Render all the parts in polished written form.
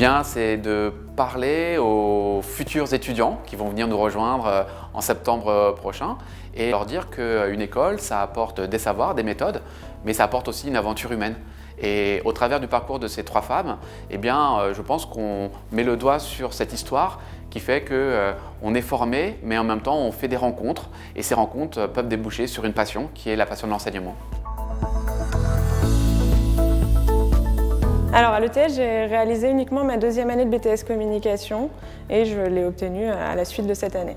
bien, c'est de parler aux futurs étudiants qui vont venir nous rejoindre en septembre prochain et leur dire qu'une école, ça apporte des savoirs, des méthodes, mais ça apporte aussi une aventure humaine. Et au travers du parcours de ces 3 femmes, eh bien, je pense qu'on met le doigt sur cette histoire qui fait qu'on est formé, mais en même temps on fait des rencontres et ces rencontres peuvent déboucher sur une passion qui est la passion de l'enseignement. Alors à l'ETS, j'ai réalisé uniquement ma 2e année de BTS Communication et je l'ai obtenue à la suite de cette année.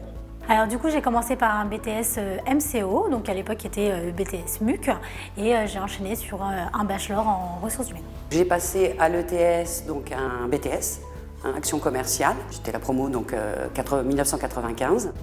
Alors du coup, j'ai commencé par un BTS MCO, donc à l'époque qui était BTS MUC, et j'ai enchaîné sur un bachelor en ressources humaines. J'ai passé à l'ETS donc un BTS, action commerciale. J'étais la promo donc 1995.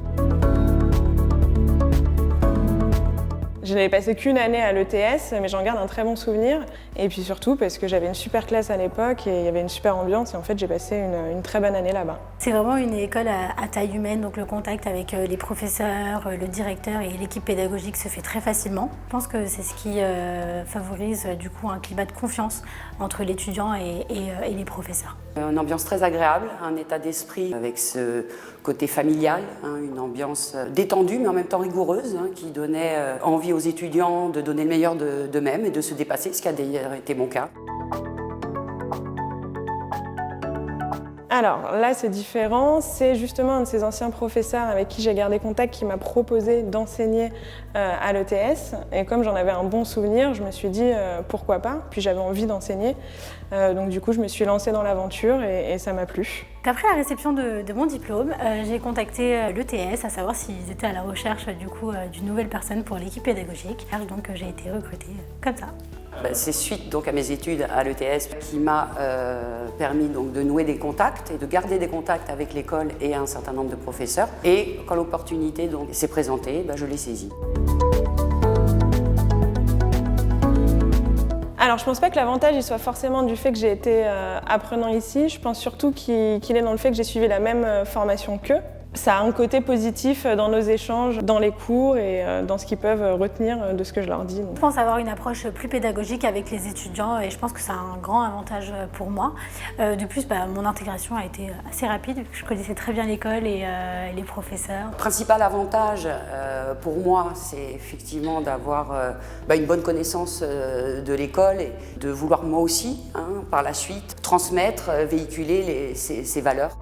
Je n'avais passé qu'une année à l'ETS, mais j'en garde un très bon souvenir. Et puis surtout parce que j'avais une super classe à l'époque et il y avait une super ambiance. Et en fait, j'ai passé une très bonne année là-bas. C'est vraiment une école à taille humaine, donc le contact avec les professeurs, le directeur et l'équipe pédagogique se fait très facilement. Je pense que c'est ce qui favorise du coup un climat de confiance entre l'étudiant et les professeurs. Une ambiance très agréable, un état d'esprit avec ce côté familial, une ambiance détendue mais en même temps rigoureuse qui donnait envie aux étudiants de donner le meilleur d'eux-mêmes et de se dépasser, ce qui a d'ailleurs été mon cas. Alors là, c'est différent. C'est justement un de ces anciens professeurs avec qui j'ai gardé contact qui m'a proposé d'enseigner à l'ETS. Et comme j'en avais un bon souvenir, je me suis dit pourquoi pas. Puis j'avais envie d'enseigner. Donc du coup, je me suis lancée dans l'aventure et ça m'a plu. Après la réception de mon diplôme, j'ai contacté l'ETS à savoir s'ils étaient à la recherche du coup d'une nouvelle personne pour l'équipe pédagogique. Donc j'ai été recrutée comme ça. C'est suite donc à mes études à l'ETS qui m'a permis donc de nouer des contacts et de garder des contacts avec l'école et un certain nombre de professeurs. Et quand l'opportunité s'est présentée, je l'ai saisie. Alors je pense pas que l'avantage il soit forcément du fait que j'ai été apprenant ici. Je pense surtout qu'il est dans le fait que j'ai suivi la même formation qu'eux. Ça a un côté positif dans nos échanges, dans les cours et dans ce qu'ils peuvent retenir de ce que je leur dis. Je pense avoir une approche plus pédagogique avec les étudiants et je pense que c'est un grand avantage pour moi. De plus, mon intégration a été assez rapide vu que je connaissais très bien l'école et les professeurs. Le principal avantage pour moi, c'est effectivement d'avoir une bonne connaissance de l'école et de vouloir moi aussi, par la suite, transmettre, véhiculer ces valeurs.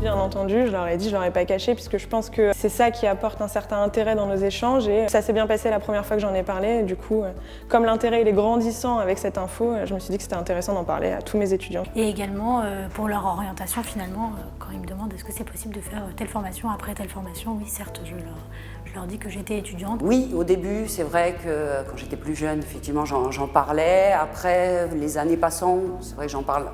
Bien entendu, je leur ai dit, je leur ai pas caché, puisque je pense que c'est ça qui apporte un certain intérêt dans nos échanges et ça s'est bien passé la première fois que j'en ai parlé. Et du coup, comme l'intérêt il est grandissant avec cette info, je me suis dit que c'était intéressant d'en parler à tous mes étudiants. Et également pour leur orientation finalement, quand ils me demandent est-ce que c'est possible de faire telle formation après telle formation, oui certes, je leur dis que j'étais étudiante. Oui, au début, c'est vrai que quand j'étais plus jeune, effectivement, j'en parlais. Après, les années passant, c'est vrai que j'en parle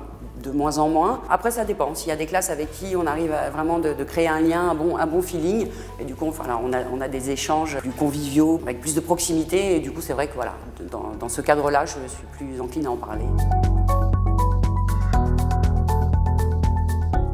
de moins en moins. Après, ça dépend. S'il y a des classes avec qui on arrive à vraiment de créer un lien, un bon feeling, et du coup, on a des échanges plus conviviaux, avec plus de proximité, et du coup, c'est vrai que voilà, dans ce cadre-là, je suis plus encline à en parler.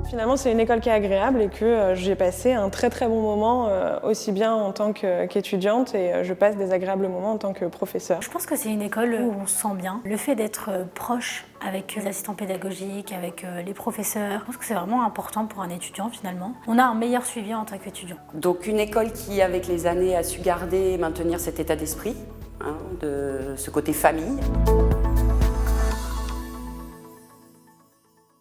Finalement, c'est une école qui est agréable et que j'ai passé un très très bon moment, aussi bien en tant qu'étudiante et je passe des agréables moments en tant que professeur. Je pense que c'est une école où on se sent bien. Le fait d'être proche avec les assistants pédagogiques, avec les professeurs, je pense que c'est vraiment important pour un étudiant finalement. On a un meilleur suivi en tant qu'étudiant. Donc une école qui, avec les années, a su garder et maintenir cet état d'esprit, de ce côté famille.